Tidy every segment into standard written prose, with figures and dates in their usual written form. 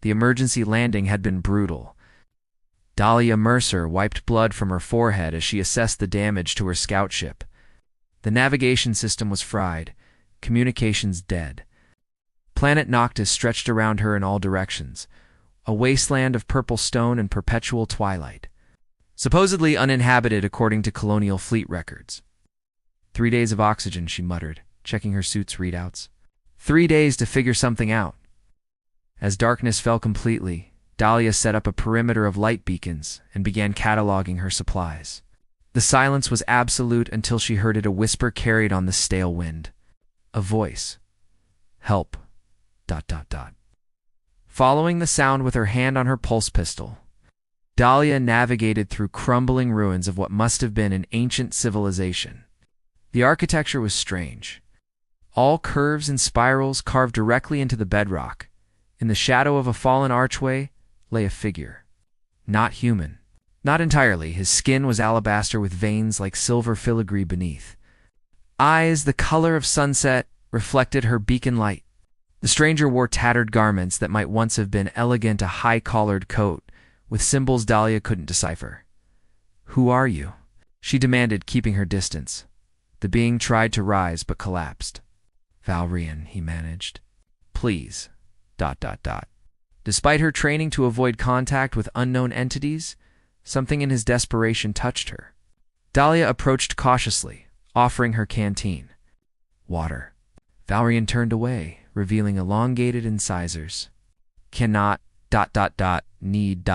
The emergency landing had been brutal. Dahlia Mercer wiped blood from her forehead as she assessed the damage to her scout ship. The navigation system was fried, communications dead. Planet Noctis stretched around her in all directions, a wasteland of purple stone and perpetual twilight. Supposedly uninhabited according to colonial fleet records. 3 days of oxygen, she muttered, checking her suit's readouts. 3 days to figure something out. As darkness fell completely, Dahlia set up a perimeter of light beacons and began cataloging her supplies. The silence was absolute until she heard it, a whisper carried on the stale wind. A voice. Help. ... Following the sound with her hand on her pulse pistol, Dahlia navigated through crumbling ruins of what must have been an ancient civilization. The architecture was strange. All curves and spirals carved directly into the bedrock. In the shadow of a fallen archway lay a figure. Not human. Not entirely. His skin was alabaster with veins like silver filigree beneath. Eyes the color of sunset reflected her beacon light. The stranger wore tattered garments that might once have been elegant, a high-collared coat with symbols Dahlia couldn't decipher. "Who are you?" she demanded, keeping her distance. The being tried to rise but collapsed. "Valrian," he managed. "Please. ... Despite her training to avoid contact with unknown entities, something in his desperation touched her. Dahlia approached cautiously, offering her canteen. "Water." Valrian turned away, revealing elongated incisors. "Cannot ... need ...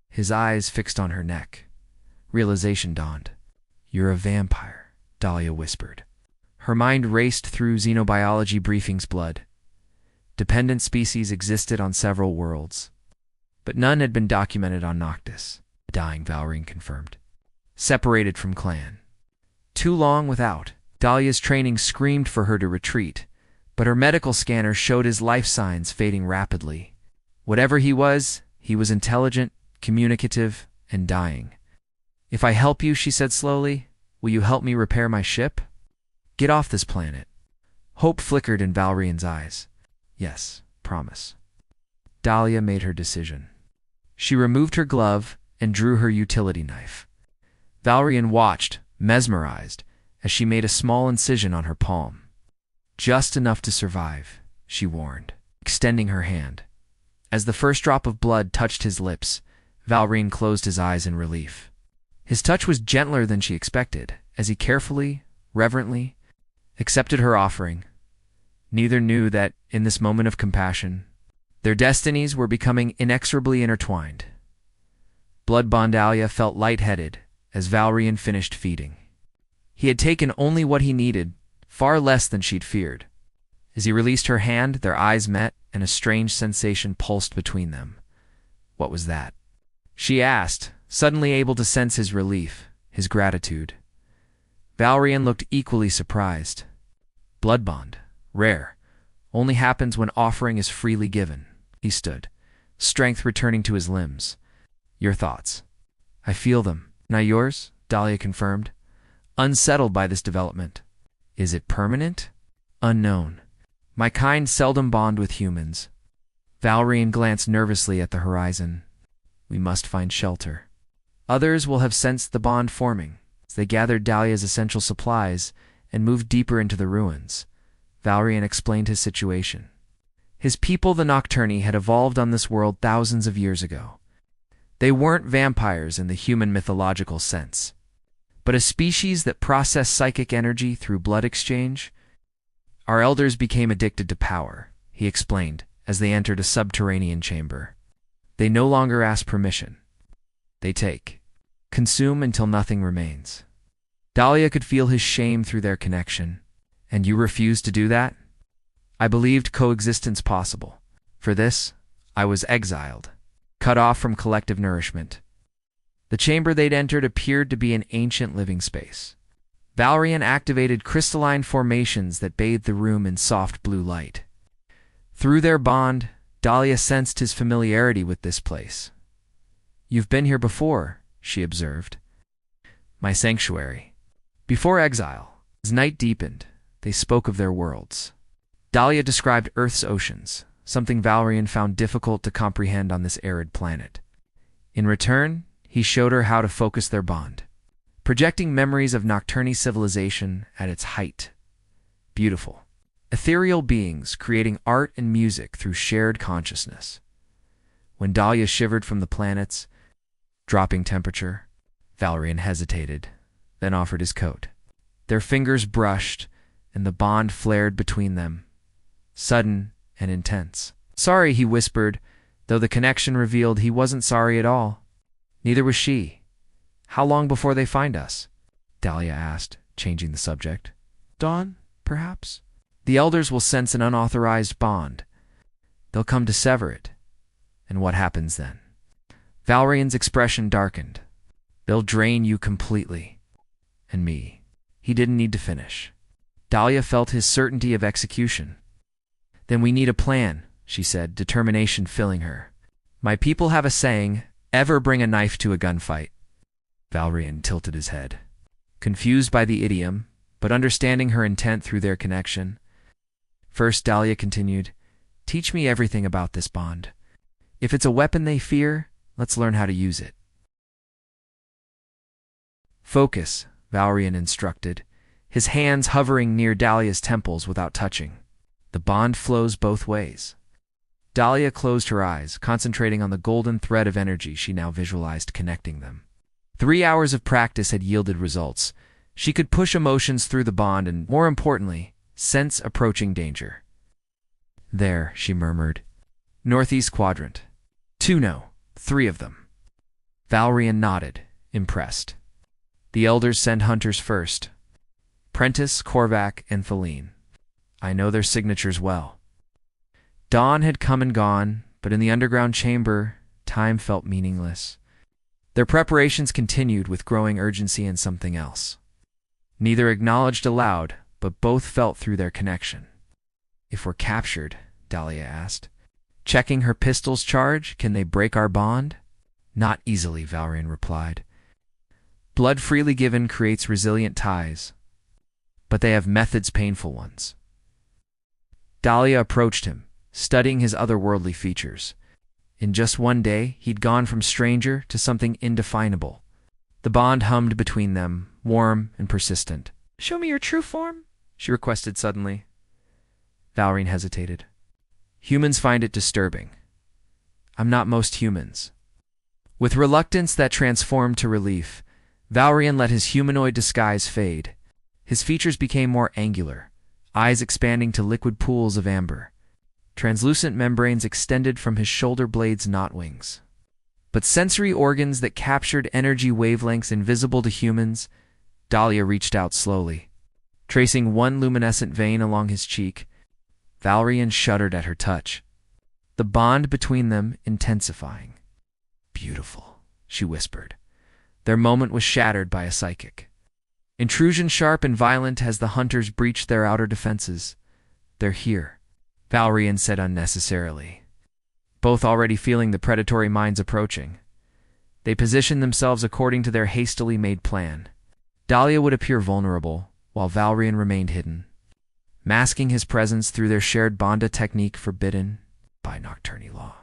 His eyes fixed on her neck. Realization dawned. "You're a vampire," Dahlia whispered. Her mind raced through xenobiology briefings. Blood dependent species existed on several worlds, but none had been documented on Noctis. Dying, Valrian confirmed. Separated from clan. Too long without. Dahlia's training screamed for her to retreat, but her medical scanner showed his life signs fading rapidly. Whatever he was intelligent, communicative, and dying. "If I help you," she said slowly, "will you help me repair my ship? Get off this planet." Hope flickered in Valrian's eyes. "Yes, promise." Dahlia made her decision. She removed her glove and drew her utility knife. Valrian watched, mesmerized, as she made a small incision on her palm. "Just enough to survive," she warned, extending her hand. As the first drop of blood touched his lips, Valrian closed his eyes in relief. His touch was gentler than she expected, as he carefully, reverently, accepted her offering. Neither knew that, in this moment of compassion, their destinies were becoming inexorably intertwined. Blood-bond Dahlia felt lightheaded as Valrian finished feeding. He had taken only what he needed, far less than she'd feared. As he released her hand, their eyes met, and a strange sensation pulsed between them. What was that? She asked, suddenly able to sense his relief, his gratitude. Valrian looked equally surprised. Blood bond. Rare. Only happens when offering is freely given. He stood, strength returning to his limbs. "Your thoughts." "I feel them." "Now yours?" Dahlia confirmed, unsettled by this development. "Is it permanent?" "Unknown. My kind seldom bond with humans." Valrian glanced nervously at the horizon. "We must find shelter." Others will have sensed the bond forming, as they gathered Dahlia's essential supplies and moved deeper into the ruins. Valrian explained his situation. His people, the Nocturni, had evolved on this world thousands of years ago. They weren't vampires in the human mythological sense, but a species that processed psychic energy through blood exchange. "Our elders became addicted to power," he explained, as they entered a subterranean chamber. "They no longer ask permission. They take. Consume until nothing remains." Dahlia could feel his shame through their connection. "And you refused to do that?" "I believed coexistence possible. For this, I was exiled, cut off from collective nourishment." The chamber they'd entered appeared to be an ancient living space. Valrian activated crystalline formations that bathed the room in soft blue light. Through their bond, Dahlia sensed his familiarity with this place. "You've been here before," she observed. "My sanctuary." Before exile, as night deepened, they spoke of their worlds. Dahlia described Earth's oceans, something Valerian found difficult to comprehend on this arid planet. In return, he showed her how to focus their bond, projecting memories of Nocturne civilization at its height. Beautiful. Ethereal beings creating art and music through shared consciousness. When Dahlia shivered from the planet's dropping temperature, Valerian hesitated, then offered his coat. Their fingers brushed, and the bond flared between them, sudden and intense. "Sorry," he whispered, though the connection revealed he wasn't sorry at all. Neither was she. "How long before they find us?" Dahlia asked, changing the subject. "Dawn, perhaps? The elders will sense an unauthorized bond. They'll come to sever it. And what happens then?" Valerian's expression darkened. "They'll drain you completely. And me." He didn't need to finish. Dahlia felt his certainty of execution. "Then we need a plan," she said, determination filling her. "My people have a saying, ever bring a knife to a gunfight." Valerian tilted his head, confused by the idiom, but understanding her intent through their connection. First, Dahlia continued, "Teach me everything about this bond. If it's a weapon they fear, let's learn how to use it." "Focus," Valerian instructed, his hands hovering near Dahlia's temples without touching. "The bond flows both ways." Dahlia closed her eyes, concentrating on the golden thread of energy she now visualized connecting them. 3 hours of practice had yielded results. She could push emotions through the bond and, more importantly, sense approaching danger. "There," she murmured. "Northeast quadrant. 2 no, 3 of them." Valerian nodded, impressed. "The elders send hunters first. Prentice, Korvac, and Feline. I know their signatures well." Dawn had come and gone, but in the underground chamber, time felt meaningless. Their preparations continued with growing urgency and something else. Neither acknowledged aloud, but both felt through their connection. "If we're captured," Dahlia asked, "checking her pistol's charge, can they break our bond?" "Not easily," Valerian replied. "Blood freely given creates resilient ties, but they have methods, painful ones." Dahlia approached him, studying his otherworldly features. In just one day, he'd gone from stranger to something indefinable. The bond hummed between them, warm and persistent. "Show me your true form," she requested suddenly. Valerian hesitated. "Humans find it disturbing. I'm not most humans." With reluctance that transformed to relief, Valerian let his humanoid disguise fade. His features became more angular, eyes expanding to liquid pools of amber. Translucent membranes extended from his shoulder blades' knot wings. But sensory organs that captured energy wavelengths invisible to humans. Dahlia reached out slowly, tracing one luminescent vein along his cheek. Valerian shuddered at her touch, the bond between them intensifying. "Beautiful," she whispered. Their moment was shattered by a psychic intrusion, sharp and violent as the hunters breached their outer defenses. "They're here," Valerian said unnecessarily, both already feeling the predatory minds approaching. They positioned themselves according to their hastily made plan. Dahlia would appear vulnerable, while Valerian remained hidden, masking his presence through their shared bonda technique forbidden by Nocturne law.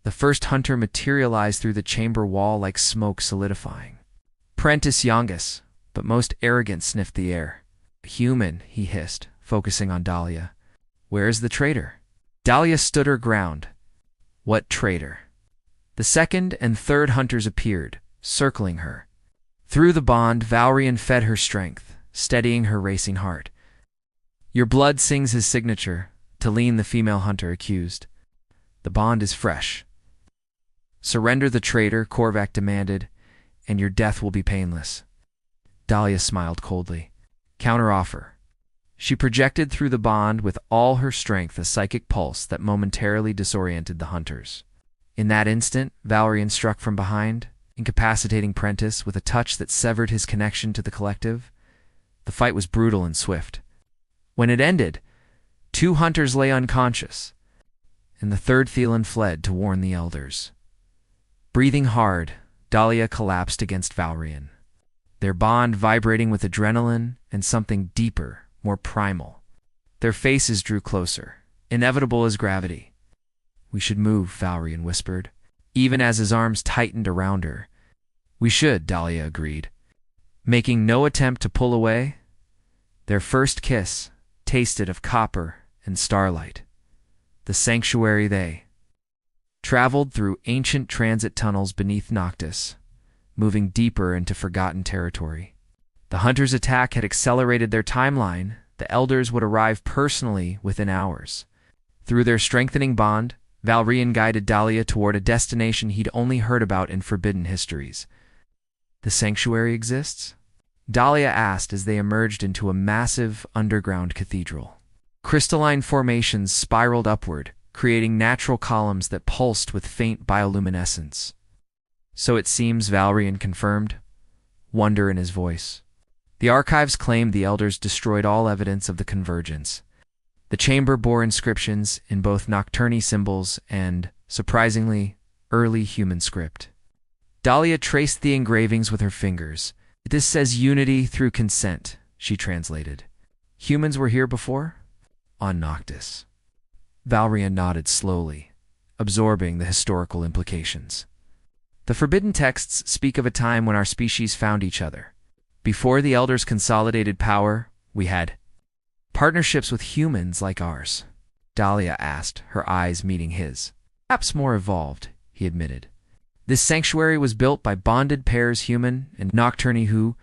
The first hunter materialized through the chamber wall like smoke solidifying. Prentice, youngest, but most arrogant, sniffed the air. "Human," he hissed, focusing on Dahlia. "Where is the traitor?" Dahlia stood her ground. "What traitor?" The second and third hunters appeared, circling her. Through the bond, Valerian fed her strength, steadying her racing heart. "Your blood sings his signature," Feline, the female hunter, accused. "The bond is fresh." "Surrender the traitor," Korvac demanded, "and your death will be painless." Dahlia smiled coldly. "Counteroffer." She projected through the bond with all her strength a psychic pulse that momentarily disoriented the hunters. In that instant, Valerian struck from behind, incapacitating Prentice with a touch that severed his connection to the collective. The fight was brutal and swift. When it ended, 2 hunters lay unconscious, and the third Feline fled to warn the elders. Breathing hard, Dahlia collapsed against Valerian, their bond vibrating with adrenaline and something deeper, more primal. Their faces drew closer, inevitable as gravity. "We should move," Valerian whispered, even as his arms tightened around her. "We should," Dahlia agreed, making no attempt to pull away. Their first kiss tasted of copper and starlight. The sanctuary they traveled through ancient transit tunnels beneath Noctis, moving deeper into forgotten territory. The Hunter's attack had accelerated their timeline. The Elders would arrive personally within hours. Through their strengthening bond, Valerian guided Dahlia toward a destination he'd only heard about in forbidden histories. "The sanctuary exists?" Dahlia asked as they emerged into a massive underground cathedral. Crystalline formations spiraled upward, creating natural columns that pulsed with faint bioluminescence. "So it seems," Valerian confirmed, wonder in his voice. The archives claimed the Elders destroyed all evidence of the convergence. The chamber bore inscriptions in both Nocturne symbols and, surprisingly, early human script. Dahlia traced the engravings with her fingers. "This says unity through consent," she translated. "Humans were here before?" "On Noctis." Valerian nodded slowly, absorbing the historical implications. "The forbidden texts speak of a time when our species found each other. Before the Elders consolidated power, we had partnerships with humans like ours." Dahlia asked, her eyes meeting his. "Perhaps more evolved," he admitted. "This sanctuary was built by bonded pairs, human and Nocturne, who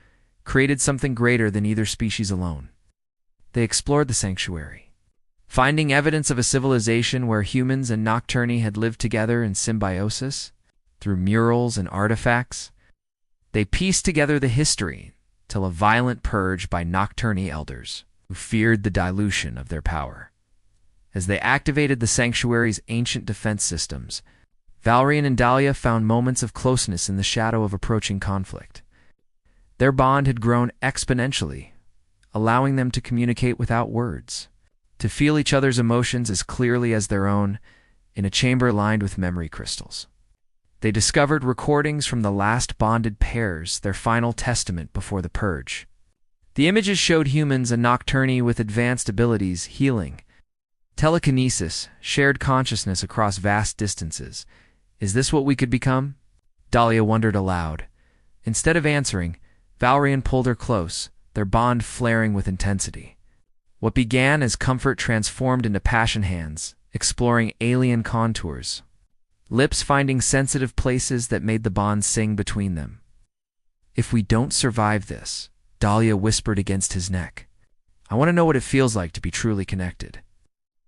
created something greater than either species alone. They explored the sanctuary, finding evidence of a civilization where humans and Nocturne had lived together in symbiosis. Through murals and artifacts, they pieced together the history till a violent purge by Nocturne Elders, who feared the dilution of their power. As they activated the sanctuary's ancient defense systems, Valerian and Dahlia found moments of closeness in the shadow of approaching conflict. Their bond had grown exponentially, allowing them to communicate without words, to feel each other's emotions as clearly as their own, in a chamber lined with memory crystals. They discovered recordings from the last bonded pairs, their final testament before the purge. The images showed humans and Nocturne with advanced abilities, healing, telekinesis, shared consciousness across vast distances. "Is this what we could become?" Dahlia wondered aloud. Instead of answering, Valerian pulled her close, their bond flaring with intensity. What began as comfort transformed into passion, hands exploring alien contours, lips finding sensitive places that made the bond sing between them. "If we don't survive this," Dahlia whispered against his neck, "I want to know what it feels like to be truly connected."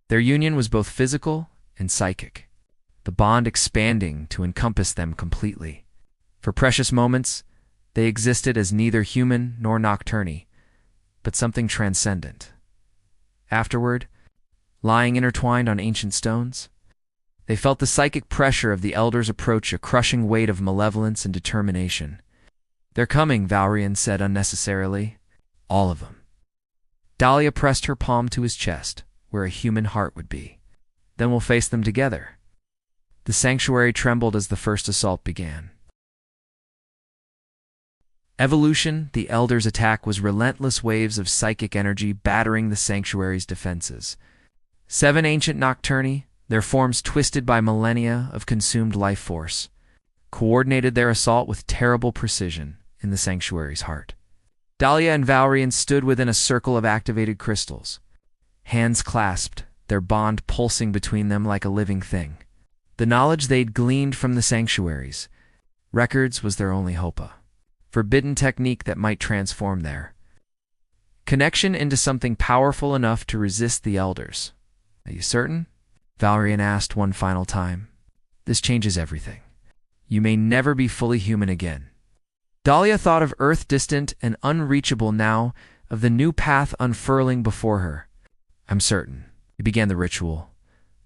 Their union was both physical and psychic, the bond expanding to encompass them completely. For precious moments, they existed as neither human nor Nocturne, but something transcendent. Afterward, lying intertwined on ancient stones, they felt the psychic pressure of the Elders approach, a crushing weight of malevolence and determination. "They're coming," Valerian said unnecessarily. "All of them." Dahlia pressed her palm to his chest, where a human heart would be. "Then we'll face them together." The sanctuary trembled as the first assault began. Evolution, the Elders' attack was relentless waves of psychic energy battering the sanctuary's defenses. 7 ancient Nocturne, their forms twisted by millennia of consumed life force, coordinated their assault with terrible precision in the sanctuary's heart. Dahlia and Valerian stood within a circle of activated crystals, hands clasped, their bond pulsing between them like a living thing. The knowledge they'd gleaned from the sanctuaries records was their only hope, a forbidden technique that might transform their connection into something powerful enough to resist the Elders. "Are you certain?" Valerian asked one final time. "This changes everything. You may never be fully human again." Dahlia thought of Earth distant and unreachable now, of the new path unfurling before her. "I'm certain." It began the ritual.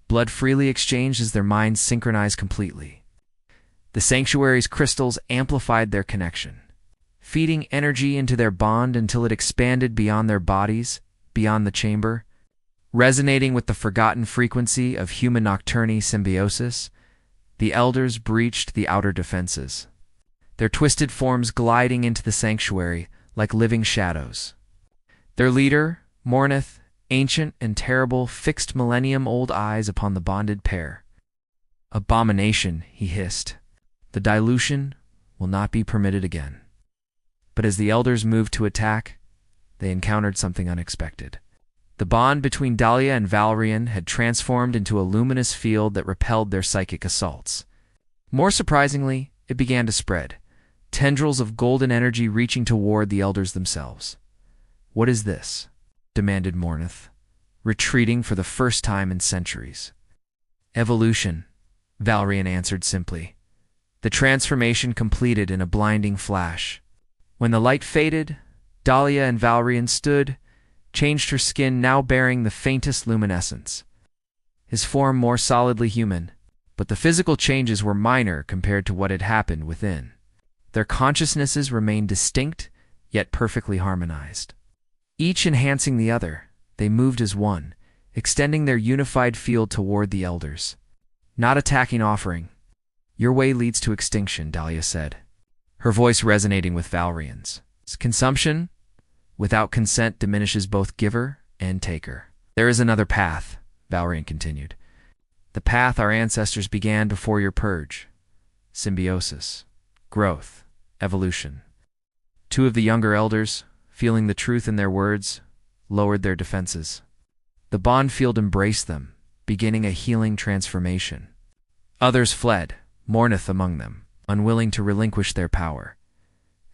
Blood freely exchanged as their minds synchronized completely. The sanctuary's crystals amplified their connection, feeding energy into their bond until it expanded beyond their bodies, beyond the chamber. Resonating with the forgotten frequency of human-Nocturne symbiosis, the Elders breached the outer defenses, their twisted forms gliding into the sanctuary like living shadows. Their leader, Mornith, ancient and terrible, fixed millennium-old eyes upon the bonded pair. Abomination, he hissed. The dilution will not be permitted again. But as the elders moved to attack, they encountered something unexpected. The bond between Dahlia and Valerian had transformed into a luminous field that repelled their psychic assaults. More surprisingly, it began to spread, tendrils of golden energy reaching toward the elders themselves. "What is this?" demanded Mornith, retreating for the first time in centuries. "Evolution," Valerian answered simply. The transformation completed in a blinding flash. When the light faded, Dahlia and Valerian stood, changed her skin now bearing the faintest luminescence. His form more solidly human, but the physical changes were minor compared to what had happened within. Their consciousnesses remained distinct, yet perfectly harmonized. Each enhancing the other, they moved as one, extending their unified field toward the elders. "Not attacking offering. Your way leads to extinction," Dahlia said, her voice resonating with Valerian's. "Consumption, without consent, diminishes both giver and taker. There is another path," Valerian continued. "The path our ancestors began before your purge. Symbiosis, growth, evolution." Two of the younger elders, feeling the truth in their words, lowered their defenses. The bond field embraced them, beginning a healing transformation. Others fled, Mornith among them, unwilling to relinquish their power.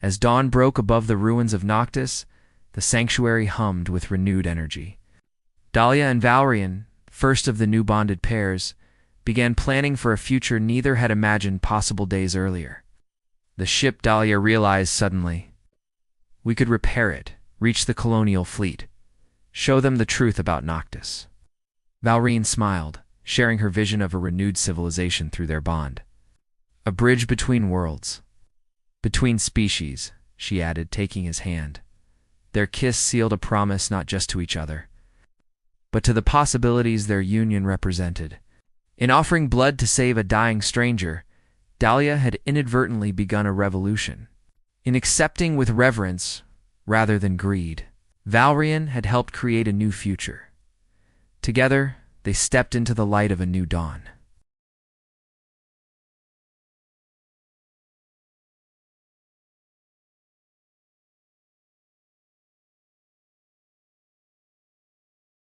As dawn broke above the ruins of Noctis, the sanctuary hummed with renewed energy. Dahlia and Valerian, first of the new bonded pairs, began planning for a future neither had imagined possible days earlier. The ship, Dahlia realized suddenly. We could repair it, reach the colonial fleet, show them the truth about Noctis. Valerian smiled, sharing her vision of a renewed civilization through their bond. "A bridge between worlds. Between species," she added, taking his hand. Their kiss sealed a promise not just to each other, but to the possibilities their union represented. In offering blood to save a dying stranger, Dahlia had inadvertently begun a revolution. In accepting with reverence rather than greed, Valerian had helped create a new future. Together, they stepped into the light of a new dawn.